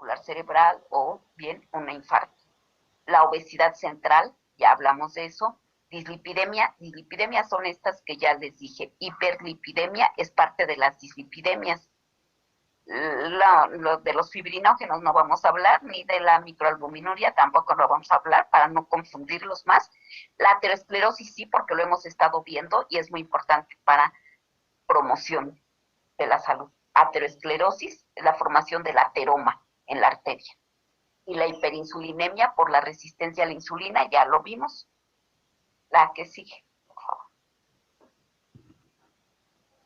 vascular cerebral o bien un infarto. La obesidad central, ya hablamos de eso. Dislipidemia son estas que ya les dije. Hiperlipidemia es parte de las dislipidemias. Lo de los fibrinógenos no vamos a hablar, ni de la microalbuminuria tampoco lo vamos a hablar para no confundirlos más. La aterosclerosis sí, porque lo hemos estado viendo y es muy importante para promoción de la salud. Aterosclerosis es la formación del ateroma en la arteria. Y la hiperinsulinemia por la resistencia a la insulina, ya lo vimos. La que sigue, por favor.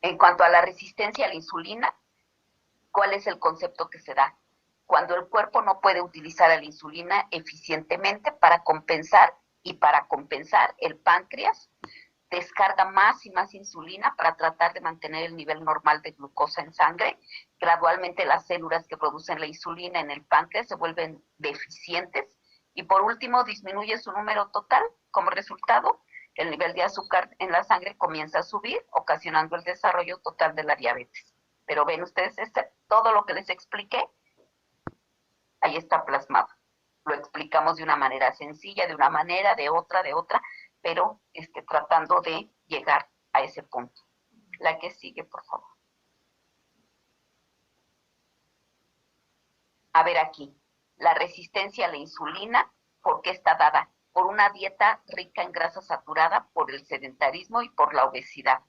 En cuanto a la resistencia a la insulina, ¿cuál es el concepto que se da? Cuando el cuerpo no puede utilizar la insulina eficientemente para compensar, y para compensar el páncreas descarga más y más insulina para tratar de mantener el nivel normal de glucosa en sangre. Gradualmente las células que producen la insulina en el páncreas se vuelven deficientes y por último disminuye su número total. Como resultado, el nivel de azúcar en la sangre comienza a subir, ocasionando el desarrollo total de la diabetes. Pero ven ustedes, todo lo que les expliqué, ahí está plasmado. Lo explicamos de una manera sencilla, de una manera, de otra, pero tratando de llegar a ese punto. La que sigue, por favor. A ver aquí, la resistencia a la insulina, ¿por qué está dada? Por una dieta rica en grasa saturada, por el sedentarismo y por la obesidad.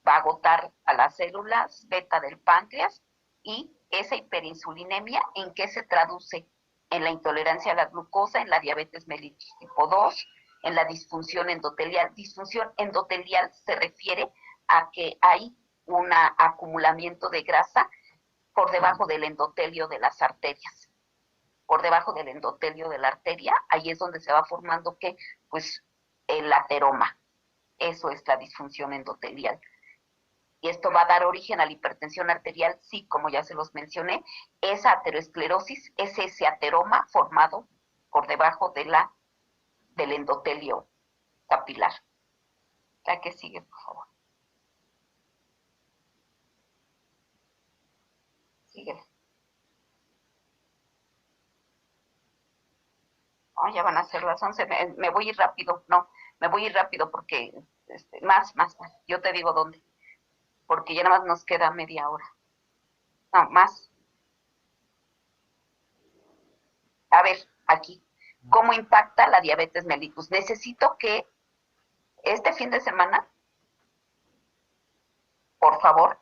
Va a agotar a las células beta del páncreas y esa hiperinsulinemia, ¿en qué se traduce? En la intolerancia a la glucosa, en la diabetes mellitus tipo 2, en la disfunción endotelial. Disfunción endotelial se refiere a que hay un acumulamiento de grasa por debajo del endotelio de las arterias. Por debajo del endotelio de la arteria, ahí es donde se va formando ¿qué? Pues el ateroma. Eso es la disfunción endotelial. Y esto va a dar origen a la hipertensión arterial, sí, como ya se los mencioné. Esa aterosclerosis es ese ateroma formado por debajo del endotelio capilar. La que sigue, por favor. Síguele. Oh, ya van a ser las 11. Me voy a ir rápido. No, me voy a ir rápido porque más. Yo te digo dónde. Porque ya nada más nos queda media hora. No, más. A ver, aquí. ¿Cómo impacta la diabetes mellitus? Necesito que este fin de semana, por favor,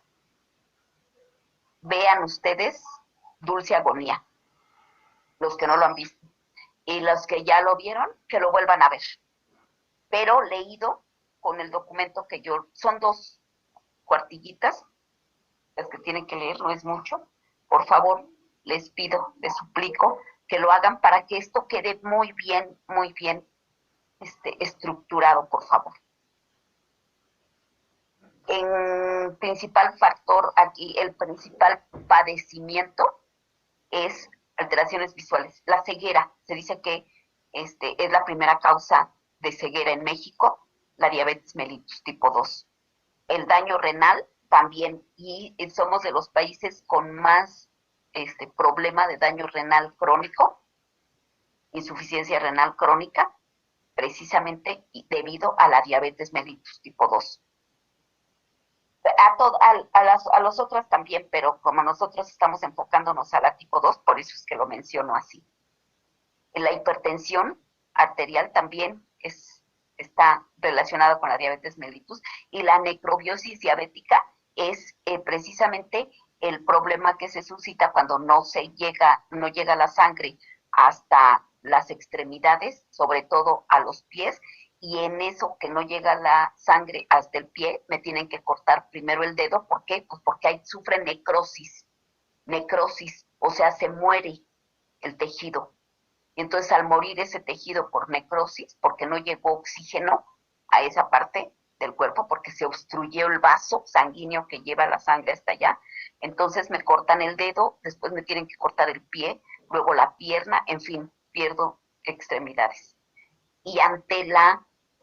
vean ustedes Dulce Agonía, los que no lo han visto. Y los que ya lo vieron, que lo vuelvan a ver. Pero leído con el documento que yo, son 2 cuartillitas, las que tienen que leer, no es mucho. Por favor, les pido, les suplico que lo hagan para que esto quede muy bien estructurado, por favor. En principal factor aquí, el principal padecimiento es alteraciones visuales. La ceguera, se dice que es la primera causa de ceguera en México, la diabetes mellitus tipo 2. El daño renal también, y somos de los países con más problema de daño renal crónico, insuficiencia renal crónica, precisamente debido a la diabetes mellitus tipo 2. A los otros también, pero como nosotros estamos enfocándonos a la tipo 2, por eso es que lo menciono así. La hipertensión arterial también está relacionada con la diabetes mellitus y la necrobiosis diabética es precisamente el problema que se suscita cuando no llega la sangre hasta las extremidades, sobre todo a los pies, y en eso que no llega la sangre hasta el pie, me tienen que cortar primero el dedo. ¿Por qué? Pues porque ahí sufre necrosis, o sea, se muere el tejido. Y entonces al morir ese tejido por necrosis, porque no llegó oxígeno a esa parte del cuerpo, porque se obstruyó el vaso sanguíneo que lleva la sangre hasta allá, entonces me cortan el dedo, después me tienen que cortar el pie, luego la pierna, en fin, pierdo extremidades. Y ante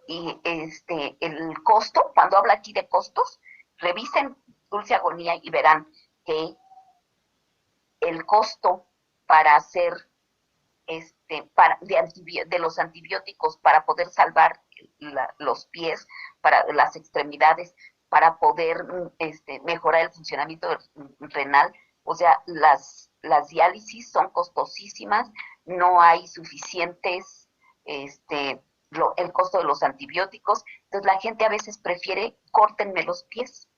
el costo, cuando habla aquí de costos, revisen Dulce Agonía y verán que el costo para hacer de los antibióticos para poder salvar los pies, para las extremidades, para poder mejorar el funcionamiento renal. O sea, las diálisis son costosísimas, no hay suficientes, el costo de los antibióticos, entonces la gente a veces prefiere, córtenme los pies,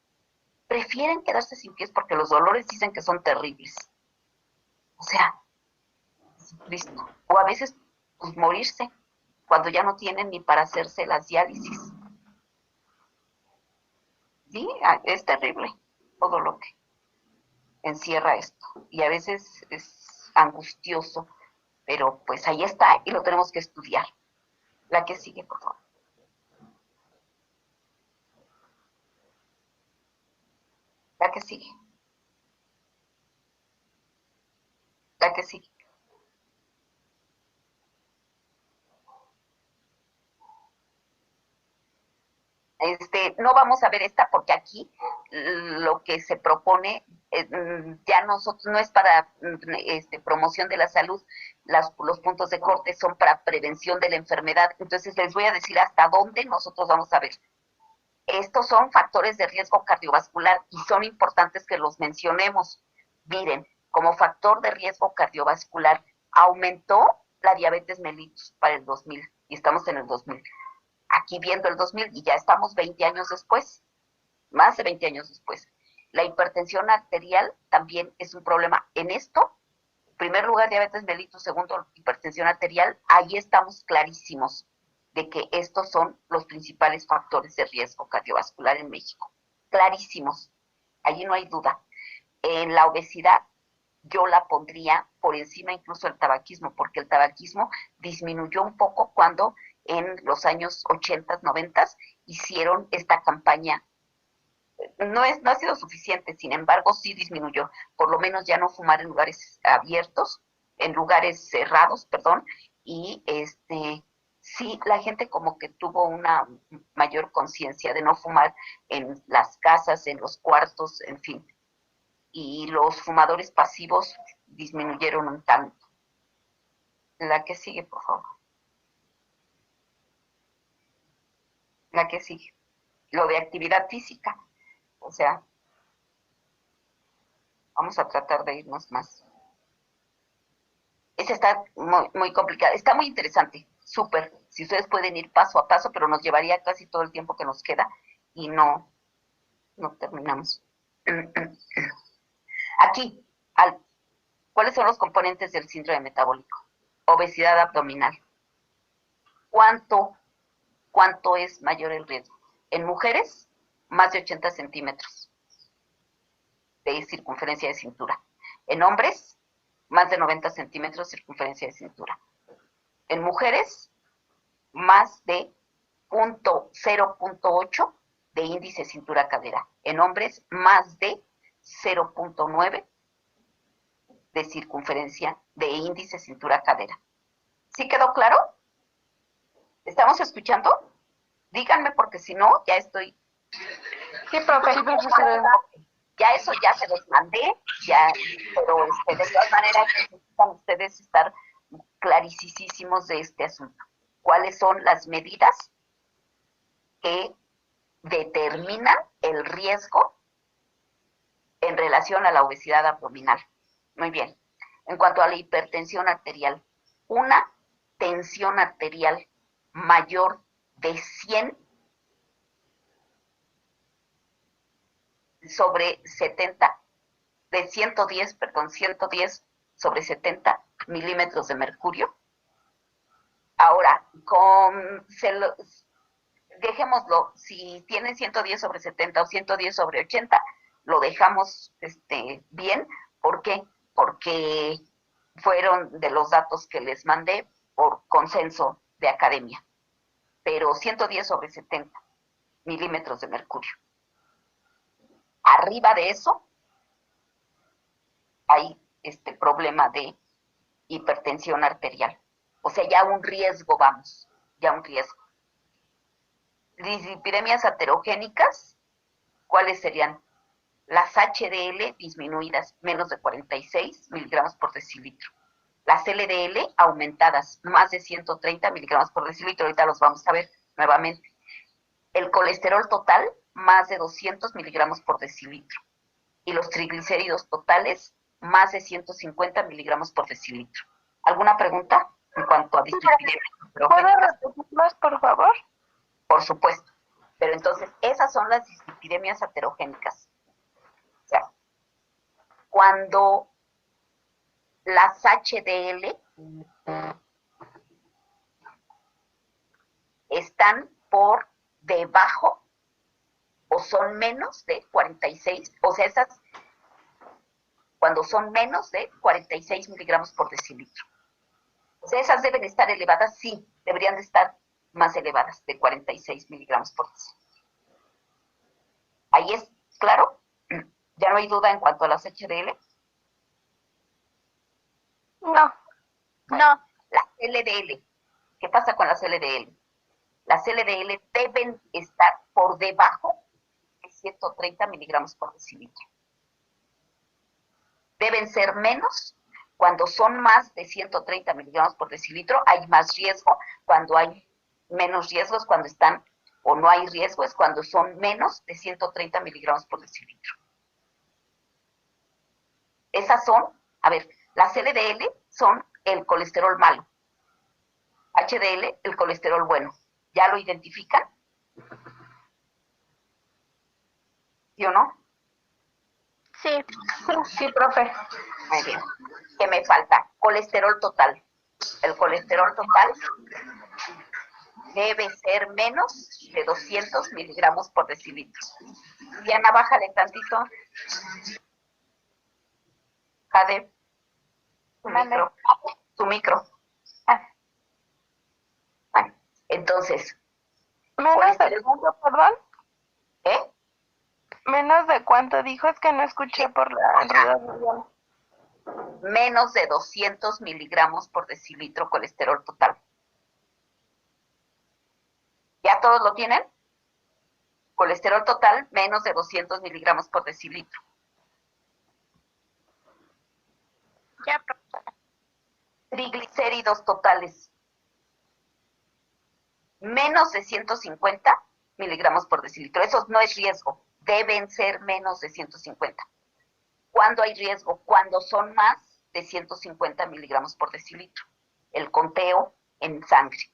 prefieren quedarse sin pies porque los dolores dicen que son terribles. O sea, listo. O a veces, pues morirse, cuando ya no tienen ni para hacerse las diálisis. Sí, es terrible todo lo que encierra esto. Y a veces es angustioso, pero pues ahí está y lo tenemos que estudiar. La que sigue, por favor. La que sigue. La que sigue. No vamos a ver esta porque aquí lo que se propone ya nosotros no es para promoción de la salud, los puntos de corte son para prevención de la enfermedad. Entonces les voy a decir hasta dónde nosotros vamos a ver. Estos son factores de riesgo cardiovascular y son importantes que los mencionemos. Miren, como factor de riesgo cardiovascular aumentó la diabetes mellitus para el 2000 y estamos en el 2000. Aquí viendo el 2000 y ya estamos 20 años después, más de 20 años después. La hipertensión arterial también es un problema. En esto, en primer lugar, diabetes mellitus, segundo, hipertensión arterial, ahí estamos clarísimos de que estos son los principales factores de riesgo cardiovascular en México. Clarísimos, allí no hay duda. En la obesidad, yo la pondría por encima incluso del tabaquismo, porque el tabaquismo disminuyó un poco cuando en los años 80, 90 hicieron esta campaña. No ha sido suficiente, sin embargo, sí disminuyó. Por lo menos ya no fumar en lugares abiertos, en lugares cerrados, perdón, y sí, la gente como que tuvo una mayor conciencia de no fumar en las casas, en los cuartos, en fin. Y los fumadores pasivos disminuyeron un tanto. La que sigue, por favor. La que sigue. Lo de actividad física. O sea, vamos a tratar de irnos más. Esa está muy, muy complicada. Está muy interesante. Súper. Si ustedes pueden ir paso a paso, pero nos llevaría casi todo el tiempo que nos queda y no terminamos. Aquí, ¿cuáles son los componentes del síndrome metabólico? Obesidad abdominal. ¿Cuánto es mayor el riesgo? En mujeres, más de 80 centímetros de circunferencia de cintura. En hombres, más de 90 centímetros de circunferencia de cintura. En mujeres, más de 0.8 de índice cintura-cadera. En hombres, más de 0.9 de circunferencia de índice cintura-cadera. ¿Sí quedó claro? ¿Estamos escuchando? Díganme porque si no, ya estoy... Sí, profe. Sí, profesora. Ya eso ya se los mandé, ya, pero de todas maneras necesitan ustedes estar clarísimos de este asunto. ¿Cuáles son las medidas que determinan el riesgo en relación a la obesidad abdominal? Muy bien. En cuanto a la hipertensión arterial, una tensión arterial mayor de 100 sobre 70, de 110 sobre 70 milímetros de mercurio. Ahora, dejémoslo, si tienen 110 sobre 70 o 110 sobre 80, lo dejamos bien. ¿Por qué? Porque fueron de los datos que les mandé por consenso de academia. Pero 110 sobre 70 milímetros de mercurio. Arriba de eso hay este problema de hipertensión arterial. O sea, ya un riesgo, vamos, ya un riesgo. Dislipidemias aterogénicas, ¿cuáles serían? las HDL disminuidas, menos de 46 miligramos por decilitro. Las LDL aumentadas, más de 130 miligramos por decilitro. Ahorita los vamos a ver nuevamente. El colesterol total, más de 200 miligramos por decilitro. Y los triglicéridos totales, más de 150 miligramos por decilitro. ¿Alguna pregunta en cuanto a dislipidemia? ¿Puedo repetirlas, por favor? Por supuesto. Pero entonces, esas son las dislipidemias aterogénicas. O sea, cuando las HDL están por debajo o son menos de 46, o sea, esas cuando son menos de 46 miligramos por decilitro. O sea, esas deben estar elevadas, sí, deberían de estar más elevadas, de 46 miligramos por decilitro. Ahí es, claro, ya no hay duda en cuanto a las HDL. No. Bueno, las LDL, ¿qué pasa con las LDL? Las LDL deben estar por debajo de 130 miligramos por decilitro. Deben ser menos. Cuando son más de 130 miligramos por decilitro, hay más riesgo. Cuando hay menos riesgos, cuando están o no hay riesgo, es cuando son menos de 130 miligramos por decilitro. Esas son, a ver, las LDL son el colesterol malo. HDL, el colesterol bueno. ¿Ya lo identifican? ¿Sí o no? Sí, sí, profe. Muy bien. ¿Qué me falta? Colesterol total. El colesterol total debe ser menos de 200 miligramos por decilitro. Diana, bájale tantito. Jade, tu micro. Tu micro. Bueno, entonces. ¿Menos de cuánto, perdón? ¿Eh? ¿Menos de cuánto dijo? Es que no escuché por la ruido. Menos de 200 miligramos por decilitro colesterol total. ¿Ya todos lo tienen? Colesterol total, menos de 200 miligramos por decilitro. Ya, profesora. Triglicéridos totales, menos de 150 miligramos por decilitro. Eso no es riesgo, deben ser menos de 150. ¿Cuándo hay riesgo? Cuando son más de 150 miligramos por decilitro. El conteo en sangre.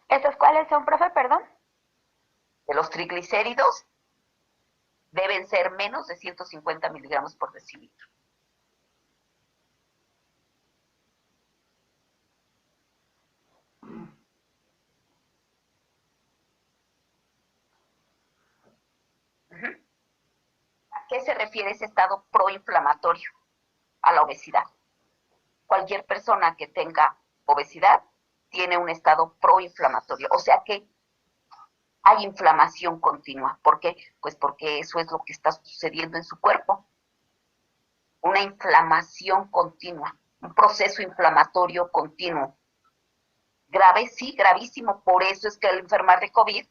¿Estos cuáles son, profe, perdón? De los triglicéridos deben ser menos de 150 miligramos por decilitro. ¿A qué se refiere ese estado proinflamatorio? A la obesidad. Cualquier persona que tenga obesidad tiene un estado proinflamatorio, o sea que hay inflamación continua. ¿Por qué? Pues porque eso es lo que está sucediendo en su cuerpo. Una inflamación continua, un proceso inflamatorio continuo. Grave, sí, gravísimo. Por eso es que al enfermar de COVID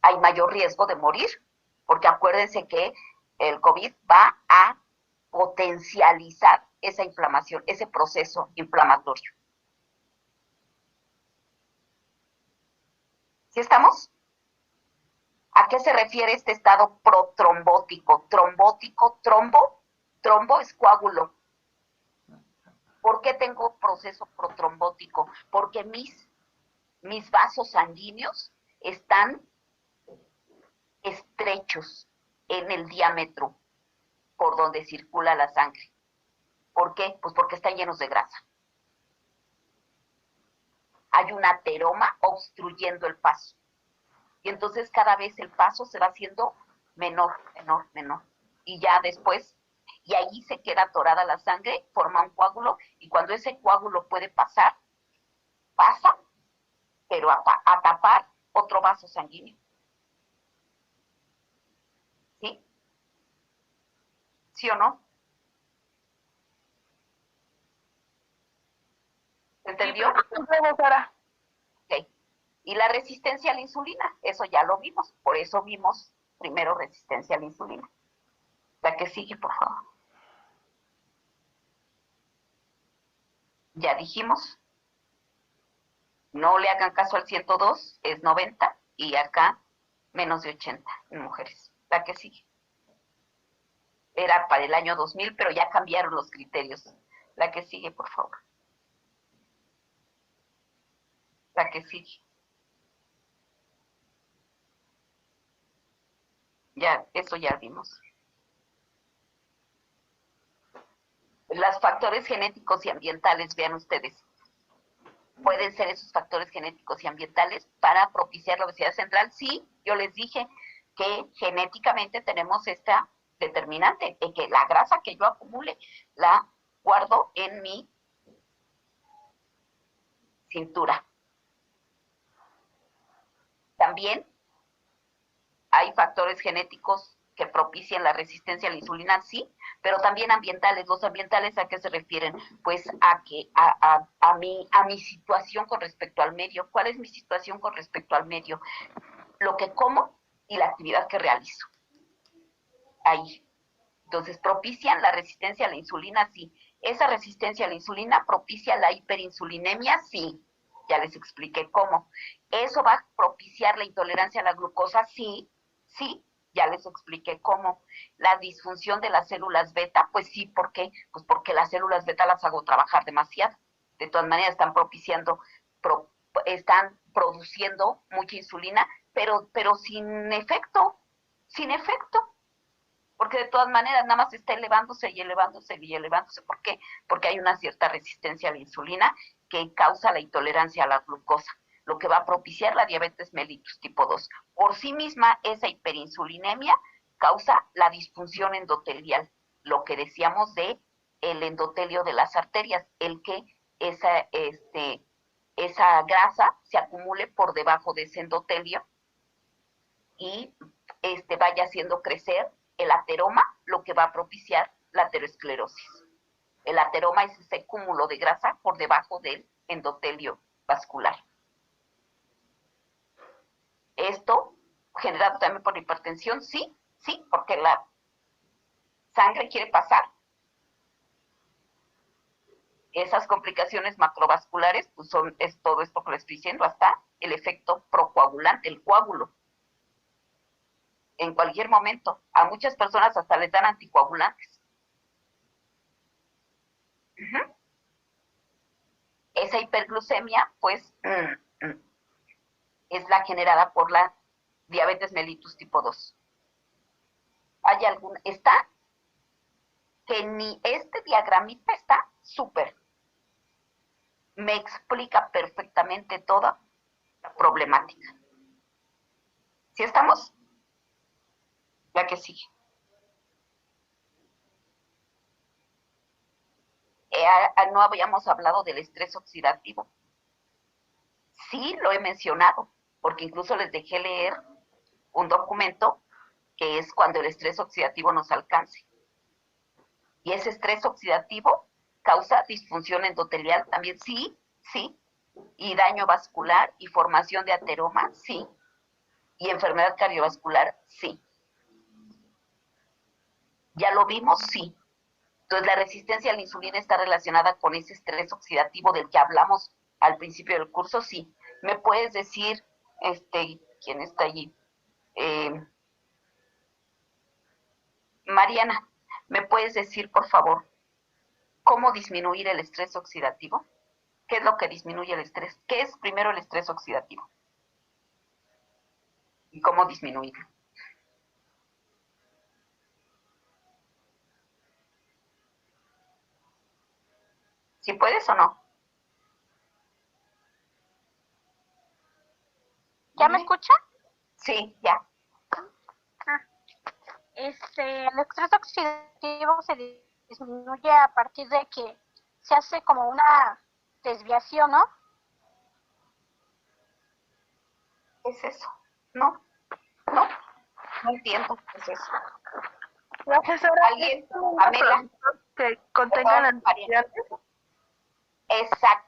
hay mayor riesgo de morir, porque acuérdense que el COVID va a potencializar esa inflamación, ese proceso inflamatorio. ¿Sí estamos? ¿A qué se refiere este estado protrombótico? Trombótico, trombo es coágulo. ¿Por qué tengo proceso protrombótico? Porque mis vasos sanguíneos están estrechos en el diámetro por donde circula la sangre. ¿Por qué? Pues porque están llenos de grasa. Hay un ateroma obstruyendo el paso. Y entonces cada vez el paso se va haciendo menor, menor, menor. Y ya después, y ahí se queda atorada la sangre, forma un coágulo, y cuando ese coágulo puede pasar, pasa, pero a tapar otro vaso sanguíneo. ¿Sí? ¿Sí o no? ¿Entendió? Profesora. Ok. Y la resistencia a la insulina, eso ya lo vimos. Por eso vimos primero resistencia a la insulina. La que sigue, por favor. Ya dijimos, no le hagan caso al 102, es 90, y acá menos de 80 en mujeres. La que sigue. Era para el año 2000, pero ya cambiaron los criterios. La que sigue, por favor. La que sigue. Ya, eso ya vimos. Los factores genéticos y ambientales, vean ustedes. Pueden ser esos factores genéticos y ambientales para propiciar la obesidad central. Sí, yo les dije que genéticamente tenemos esta determinante, de que la grasa que yo acumule la guardo en mi cintura. También hay factores genéticos que propician la resistencia a la insulina, sí, pero también ambientales. ¿Los ambientales a qué se refieren? Pues a mi situación con respecto al medio. ¿Cuál es mi situación con respecto al medio? Lo que como y la actividad que realizo. Ahí. Entonces, propician la resistencia a la insulina, sí. ¿Esa resistencia a la insulina propicia la hiperinsulinemia? Sí. Ya les expliqué cómo. ¿Eso va a propiciar la intolerancia a la glucosa? Sí, sí. Ya les expliqué cómo. ¿La disfunción de las células beta? Pues sí, ¿por qué? Pues porque las células beta las hago trabajar demasiado. De todas maneras, están están produciendo mucha insulina, pero sin efecto, sin efecto. Porque de todas maneras nada más está elevándose y elevándose y elevándose. ¿Por qué? Porque hay una cierta resistencia a la insulina que causa la intolerancia a la glucosa, lo que va a propiciar la diabetes mellitus tipo 2. Por sí misma, esa hiperinsulinemia causa la disfunción endotelial, lo que decíamos de el endotelio de las arterias, el que esa grasa se acumule por debajo de ese endotelio y vaya haciendo crecer el ateroma, lo que va a propiciar la aterosclerosis. El ateroma es ese cúmulo de grasa por debajo del endotelio vascular. Esto, generado también por hipertensión, sí, porque la sangre quiere pasar. Esas complicaciones macrovasculares, pues es todo esto que le estoy diciendo, hasta el efecto procoagulante, el coágulo. En cualquier momento, a muchas personas hasta les dan anticoagulantes. Esa hiperglucemia, pues, es la generada por la diabetes mellitus tipo 2. ¿Hay alguna? Está, que ni este diagramita está súper. Me explica perfectamente toda la problemática. ¿Sí estamos? La que sigue. No habíamos hablado del estrés oxidativo. Sí, lo he mencionado, porque incluso les dejé leer un documento que es cuando el estrés oxidativo nos alcance. Y ese estrés oxidativo causa disfunción endotelial también, sí, y daño vascular y formación de ateroma, sí, y enfermedad cardiovascular, sí. ¿Ya lo vimos? Sí. Entonces, la resistencia a la insulina está relacionada con ese estrés oxidativo del que hablamos al principio del curso, sí. ¿Me puedes decir, quién está allí? Mariana, ¿me puedes decir, por favor, cómo disminuir el estrés oxidativo? ¿Qué es lo que disminuye el estrés? ¿Qué es primero el estrés oxidativo? ¿Y cómo disminuirlo? ¿Sí puedes o no? ¿Ya me escucha? Sí, ya. El estrés oxidativo se disminuye a partir de que se hace como una desviación, ¿no? ¿Qué es eso? No entiendo qué es eso. Profesora, ¿Alguien? Pamela. Que contengan antioxidantes. Exacto.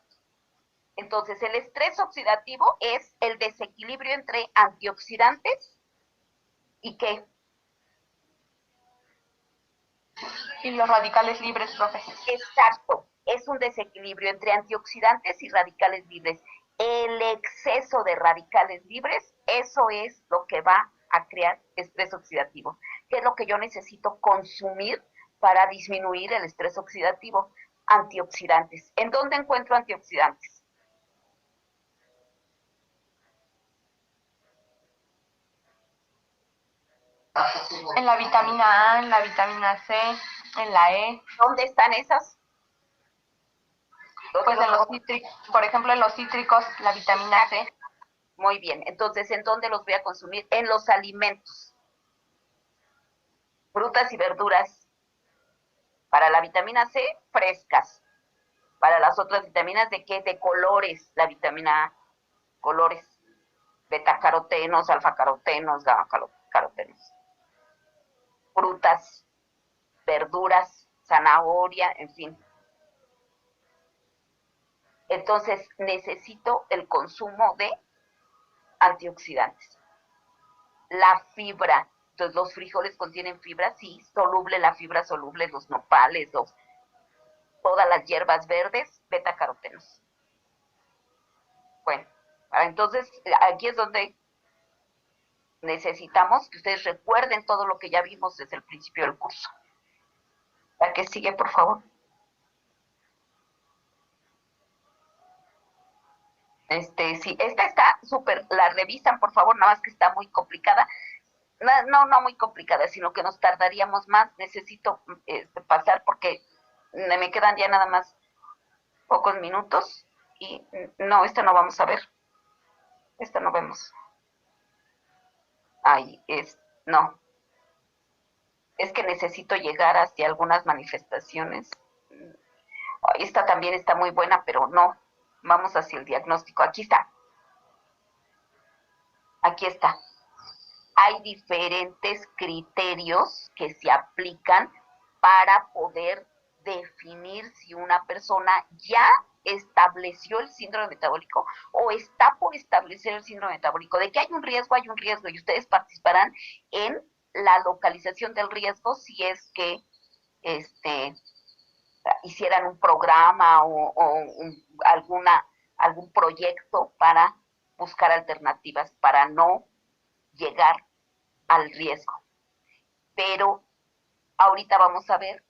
Entonces, el estrés oxidativo es el desequilibrio entre antioxidantes ¿Y qué? Y los radicales libres, profe. Exacto, es un desequilibrio entre antioxidantes y radicales libres. El exceso de radicales libres, eso es lo que va a crear estrés oxidativo, que es lo que yo necesito consumir para disminuir el estrés oxidativo. Antioxidantes. ¿En dónde encuentro antioxidantes? En la vitamina A, en la vitamina C, en la E. ¿Dónde están esas? Pues en los cítricos, por ejemplo, en los cítricos, la vitamina C. Muy bien, entonces, ¿en dónde los voy a consumir? En los alimentos. Frutas y verduras. Para la vitamina C, frescas. Para las otras vitaminas, ¿de qué? De colores. La vitamina A, colores. Betacarotenos, alfacarotenos, gamma-carotenos. Frutas, verduras, zanahoria, en fin. Entonces, necesito el consumo de antioxidantes. La fibra. Entonces, los frijoles contienen fibra, sí, soluble, la fibra soluble, los nopales, todas las hierbas verdes, betacarotenos. Bueno, entonces, aquí es donde necesitamos que ustedes recuerden todo lo que ya vimos desde el principio del curso. La que sigue, por favor. Sí, esta está súper, la revisan, por favor, nada más que está muy complicada. No muy complicada, sino que nos tardaríamos más. Necesito pasar porque me quedan ya nada más pocos minutos y no, esta no vamos a ver. Esta no vemos. Ay, no. Es que necesito llegar hacia algunas manifestaciones. Ay, esta también está muy buena, pero no. Vamos hacia el diagnóstico. Aquí está. Aquí está. Hay diferentes criterios que se aplican para poder definir si una persona ya estableció el síndrome metabólico o está por establecer el síndrome metabólico. De que hay un riesgo y ustedes participarán en la localización del riesgo si es que hicieran un programa o algún proyecto para buscar alternativas para no llegar al riesgo. Pero ahorita vamos a ver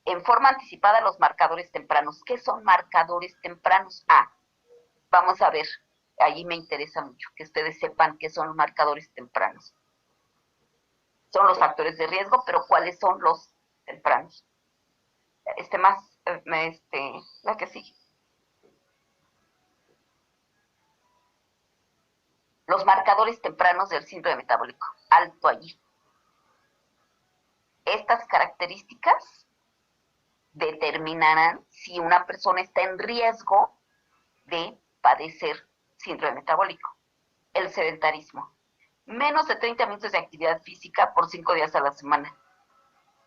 en forma anticipada los marcadores tempranos. ¿Qué son marcadores tempranos? Vamos a ver, ahí me interesa mucho que ustedes sepan qué son los marcadores tempranos. Son los factores de riesgo, pero ¿cuáles son los tempranos? La que sigue. Los marcadores tempranos del síndrome metabólico. Alto allí. Estas características determinarán si una persona está en riesgo de padecer síndrome metabólico. El sedentarismo. Menos de 30 minutos de actividad física por 5 días a la semana.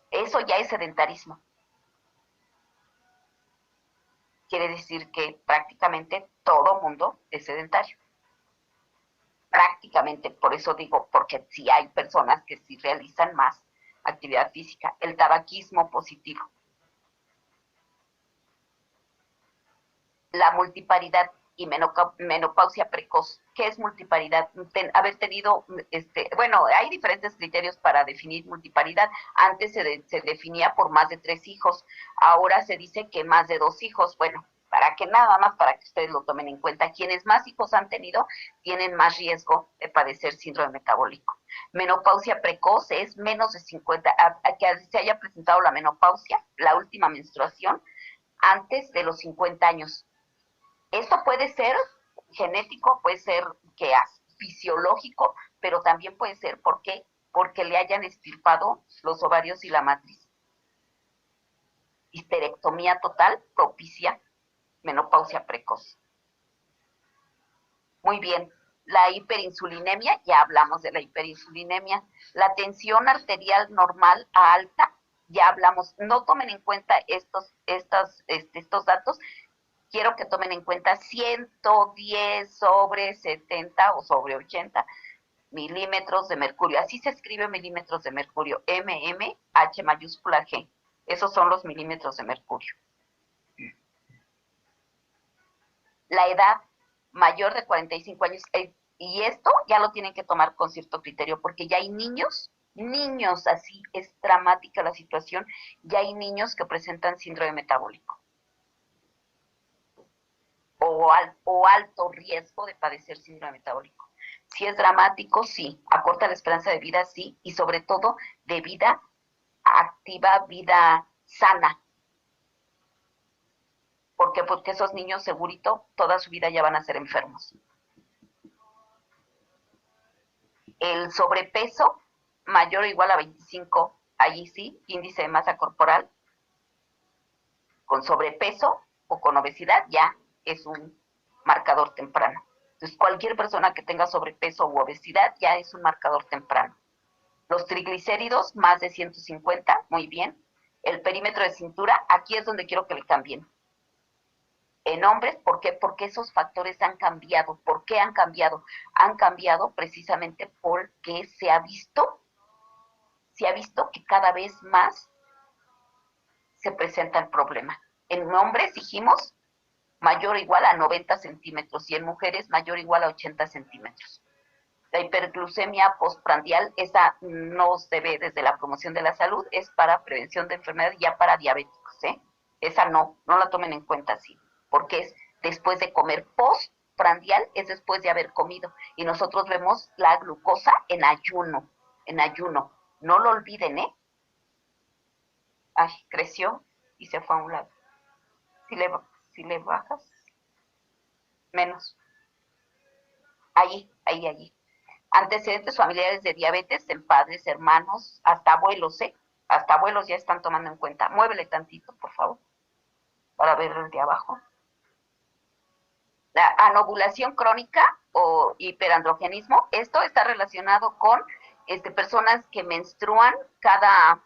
Eso ya es sedentarismo. Quiere decir que prácticamente todo mundo es sedentario. Prácticamente, por eso digo, porque sí hay personas que sí realizan más actividad física. El tabaquismo positivo. La multiparidad y menopausia precoz. ¿Qué es multiparidad? Haber tenido, hay diferentes criterios para definir multiparidad. Antes se definía por más de 3 hijos, ahora se dice que más de 2 hijos. Bueno, para que ustedes lo tomen en cuenta. Quienes más hijos han tenido tienen más riesgo de padecer síndrome metabólico. Menopausia precoz es menos de 50, a que se haya presentado la menopausia, la última menstruación, antes de los 50 años. Esto puede ser genético, puede ser fisiológico, pero también puede ser porque le hayan extirpado los ovarios y la matriz. Histerectomía total propicia menopausia precoz. Muy bien. La hiperinsulinemia, ya hablamos de la hiperinsulinemia. La tensión arterial normal a alta, ya hablamos. No tomen en cuenta estos datos. Quiero que tomen en cuenta 110 sobre 70 o sobre 80. milímetros de mercurio. Así se escribe milímetros de mercurio, H mayúscula G. Esos son los milímetros de mercurio. La edad mayor de 45 años, y esto ya lo tienen que tomar con cierto criterio, porque ya hay niños, así es dramática la situación, ya hay niños que presentan síndrome metabólico o alto riesgo de padecer síndrome metabólico. Si es dramático, sí, acorta la esperanza de vida, sí, y sobre todo de vida activa, vida sana. ¿Por qué? Porque esos niños segurito toda su vida ya van a ser enfermos. El sobrepeso mayor o igual a 25, allí sí, índice de masa corporal, con sobrepeso o con obesidad ya es un marcador temprano. Entonces, cualquier persona que tenga sobrepeso u obesidad ya es un marcador temprano. Los triglicéridos, más de 150, muy bien. El perímetro de cintura, aquí es donde quiero que le cambien. En hombres, ¿por qué? Porque esos factores han cambiado. ¿Por qué han cambiado? Han cambiado precisamente porque se ha visto que cada vez más se presenta el problema. En hombres dijimos mayor o igual a 90 centímetros y en mujeres mayor o igual a 80 centímetros. La hiperglucemia postprandial, esa no se ve desde la promoción de la salud, es para prevención de enfermedades ya para diabéticos, ¿eh? Esa no la tomen en cuenta así, porque es después de comer. Postprandial es después de haber comido, y nosotros vemos la glucosa en ayuno, no lo olviden, ¿eh? Ay, creció y se fue a un lado. Si le bajas, menos. Allí. Antecedentes familiares de diabetes en padres, hermanos, hasta abuelos, ¿eh? Hasta abuelos ya están tomando en cuenta. Muévele tantito, por favor, para ver el de abajo. La anovulación crónica o hiperandrogenismo, esto está relacionado con personas que menstruan cada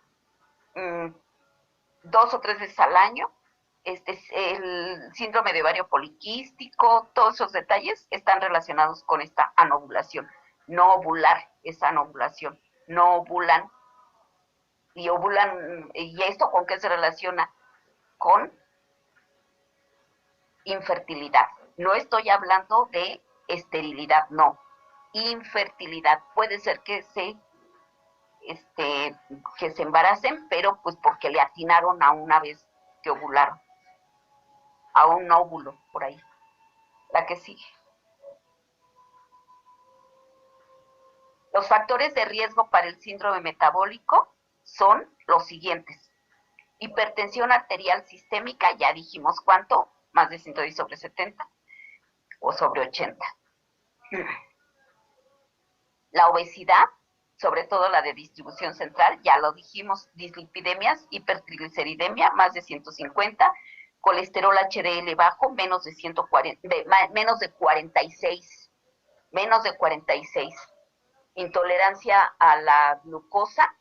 2 o 3 veces al año, el síndrome de ovario poliquístico, todos esos detalles están relacionados con esta anovulación. No ovular, esa anovulación. No ovulan. Y ovulan, ¿y esto con qué se relaciona? Con infertilidad. No estoy hablando de esterilidad, no. Infertilidad. Puede ser que se embaracen, pero pues porque le atinaron a una vez que ovularon. A un óvulo, por ahí. La que sigue. Los factores de riesgo para el síndrome metabólico son los siguientes. Hipertensión arterial sistémica, ya dijimos cuánto, más de 110/70 o sobre 80. La obesidad, sobre todo la de distribución central, ya lo dijimos, dislipidemias, hipertrigliceridemia, más de 150, colesterol HDL bajo, menos de 46, intolerancia a la glucosa,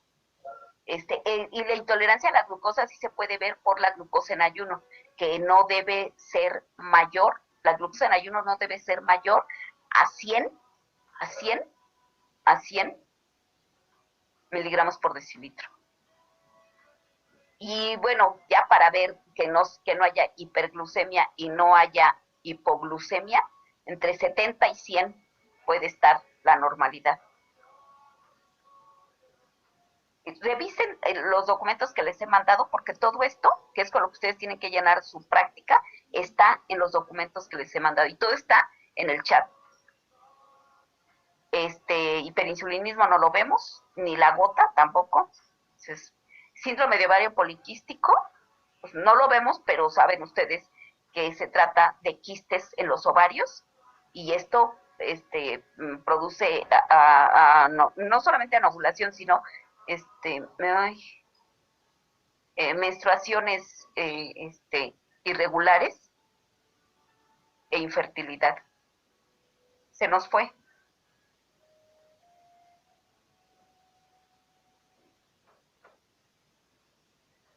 y la intolerancia a la glucosa sí se puede ver por la glucosa en ayuno, que no debe ser mayor, la glucosa en ayuno no debe ser mayor a 100 miligramos por decilitro. Y bueno, ya para ver que no haya hiperglucemia y no haya hipoglucemia, entre 70 y 100 puede estar la normalidad. Revisen los documentos que les he mandado, porque todo esto, que es con lo que ustedes tienen que llenar su práctica, está en los documentos que les he mandado y todo está en el chat. Hiperinsulinismo no lo vemos, ni la gota tampoco. Entonces, síndrome de ovario poliquístico, pues no lo vemos, pero saben ustedes que se trata de quistes en los ovarios, y esto produce no solamente anovulación, sino menstruaciones irregulares e infertilidad. Se nos fue.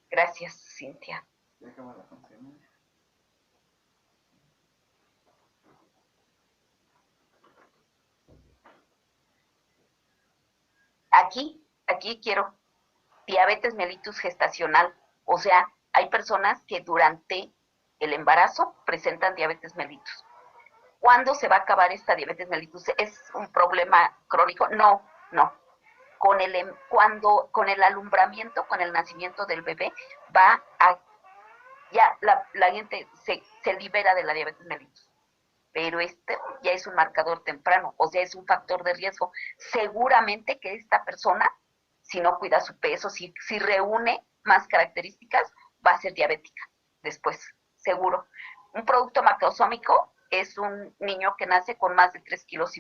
Gracias, Cintia. Aquí quiero diabetes mellitus gestacional, o sea, hay personas que durante el embarazo presentan diabetes mellitus. ¿Cuándo se va a acabar esta diabetes mellitus? ¿Es un problema crónico? No. Con el alumbramiento, con el nacimiento del bebé, ya la gente se libera de la diabetes mellitus. Pero este ya es un marcador temprano, o sea, es un factor de riesgo. Seguramente que esta persona, si no cuida su peso, si reúne más características, va a ser diabética después, seguro. Un producto macrosómico es un niño que nace con más de 3,5 kilos,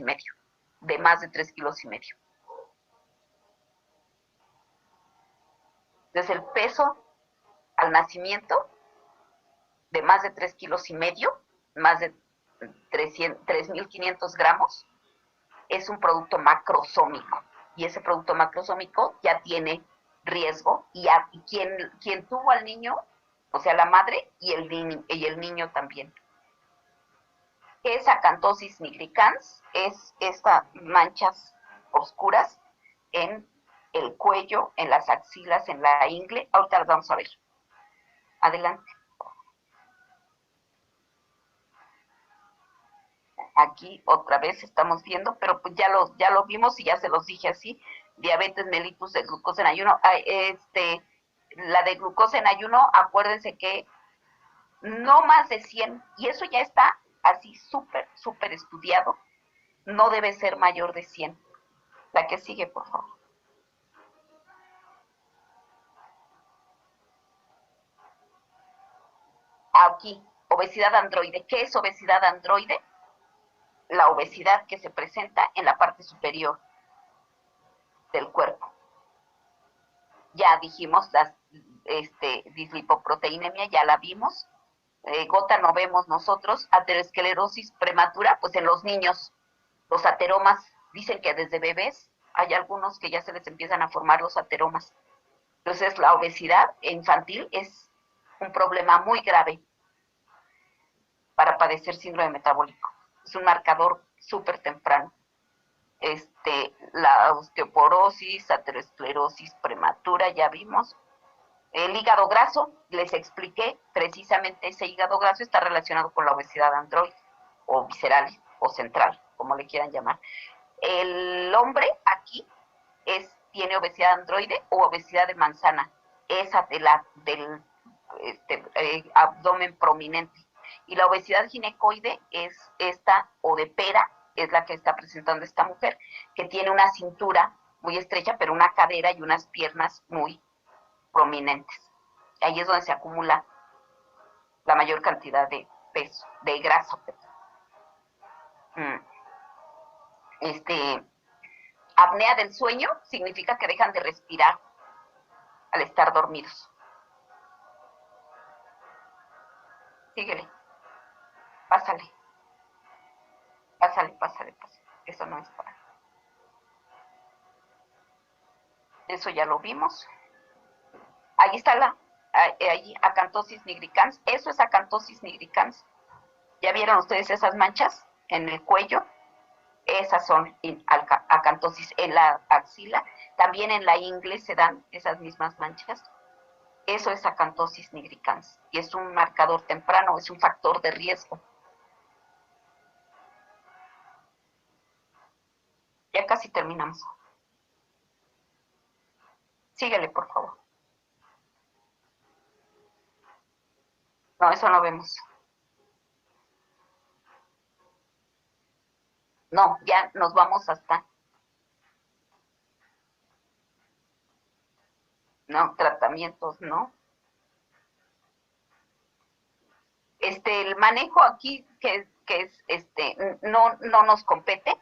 de más de 3,5 kilos. Desde el peso al nacimiento, de más de 3,5 kilos, más de 3,500 gramos, es un producto macrosómico. Y ese producto macrosómico ya tiene riesgo, y quien tuvo al niño, o sea, la madre y el niño también. ¿Qué es acantosis nigricans? Es estas manchas oscuras en el cuello, en las axilas, en la ingle. Ahorita las vamos a ver. Adelante. Aquí otra vez estamos viendo, pero pues ya lo vimos y ya se los dije así. Diabetes mellitus de glucosa en ayuno. La de glucosa en ayuno, acuérdense que no más de 100, y eso ya está así súper estudiado, no debe ser mayor de 100. La que sigue, por favor. Aquí, obesidad androide. ¿Qué es obesidad androide? La obesidad que se presenta en la parte superior del cuerpo. Ya dijimos las dislipoproteinemia, ya la vimos. Gota no vemos nosotros. Aterosclerosis prematura, pues en los niños, los ateromas, dicen que desde bebés hay algunos que ya se les empiezan a formar los ateromas. Entonces la obesidad infantil es un problema muy grave para padecer síndrome metabólico. Es un marcador súper temprano. La osteoporosis, aterosclerosis prematura, ya vimos. El hígado graso, les expliqué, precisamente ese hígado graso está relacionado con la obesidad androide, o visceral, o central, como le quieran llamar. El hombre aquí tiene obesidad androide o obesidad de manzana, esa del abdomen prominente. Y la obesidad ginecoide es esta, o de pera, es la que está presentando esta mujer, que tiene una cintura muy estrecha, pero una cadera y unas piernas muy prominentes. Ahí es donde se acumula la mayor cantidad de peso, de grasa. Apnea del sueño significa que dejan de respirar al estar dormidos. Síguele. Pásale. Eso no es para. Eso ya lo vimos. Ahí está ahí, acantosis nigricans. Eso es acantosis nigricans. ¿Ya vieron ustedes esas manchas en el cuello? Esas son acantosis en la axila. También en la ingle se dan esas mismas manchas. Eso es acantosis nigricans. Y es un marcador temprano, es un factor de riesgo. Ya casi terminamos. Síguele, por favor. No, eso no vemos. No, ya nos vamos hasta. No, tratamientos, no. El manejo aquí que es no nos compete.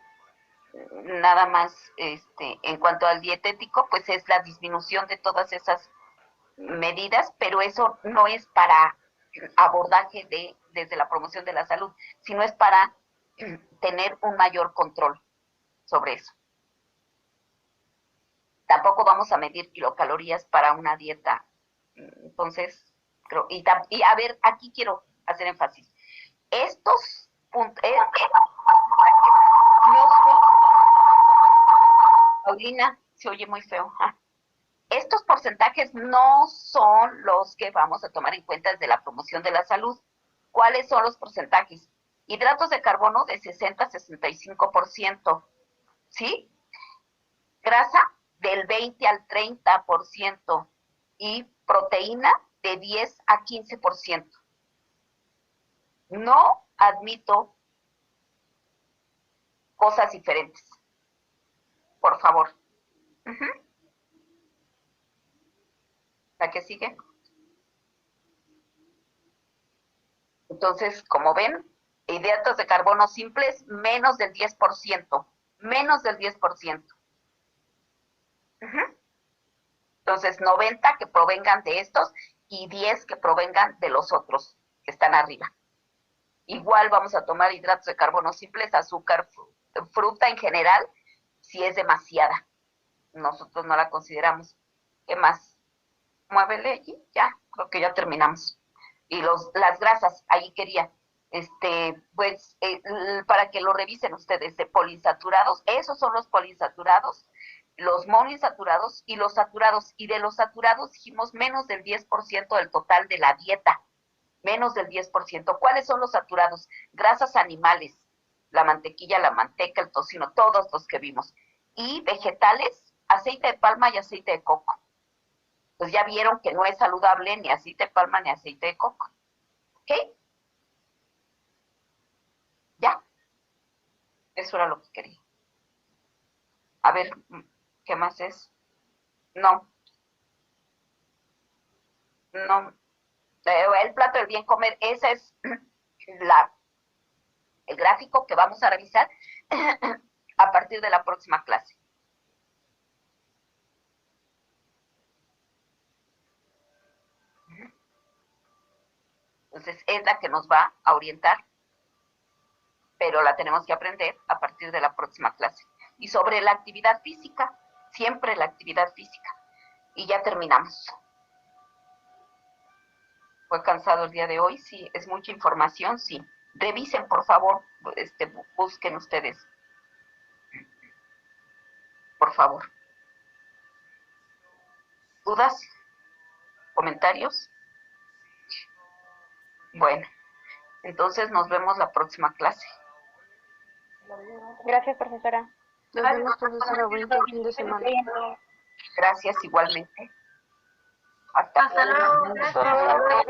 Nada más en cuanto al dietético, pues es la disminución de todas esas medidas, pero eso no es para abordaje desde la promoción de la salud, sino es para tener un mayor control sobre eso. Tampoco vamos a medir kilocalorías para una dieta. Entonces, y a ver, aquí quiero hacer énfasis. Estos puntos, Paulina, se oye muy feo. Estos porcentajes no son los que vamos a tomar en cuenta desde la promoción de la salud. ¿Cuáles son los porcentajes? Hidratos de carbono de 60 a 65%, ¿sí? Grasa del 20 al 30% y proteína de 10 a 15%. No admito cosas diferentes. Por favor. ¿La que sigue? Entonces, como ven, hidratos de carbono simples, menos del 10%. Menos del 10%. Entonces, 90 que provengan de estos y 10 que provengan de los otros que están arriba. Igual vamos a tomar hidratos de carbono simples, azúcar, fruta en general, si es demasiada. Nosotros no la consideramos. ¿Qué más? Muévele allí, ya, creo que ya terminamos. Y las grasas, ahí quería, pues, para que lo revisen ustedes, de poliinsaturados, esos son los poliinsaturados, los monoinsaturados y los saturados. Y de los saturados dijimos menos del 10% del total de la dieta, menos del 10%. ¿Cuáles son los saturados? Grasas animales, la mantequilla, la manteca, el tocino, todos los que vimos. Y vegetales, aceite de palma y aceite de coco. Pues ya vieron que no es saludable ni aceite de palma ni aceite de coco. ¿Ok? Ya. Eso era lo que quería. A ver, ¿qué más es? No. No. El plato del bien comer, ese es el gráfico que vamos a revisar a partir de la próxima clase. Entonces, es la que nos va a orientar, pero la tenemos que aprender a partir de la próxima clase. Y sobre la actividad física, siempre la actividad física. Y ya terminamos. Fue cansado el día de hoy, sí, es mucha información, sí. Revisen, por favor, busquen ustedes. Por favor. ¿Dudas? ¿Comentarios? Bueno, entonces nos vemos la próxima clase. Gracias, profesora. Nos vemos, profesora. Bonito fin de semana. Gracias igualmente. Hasta luego. Hasta luego.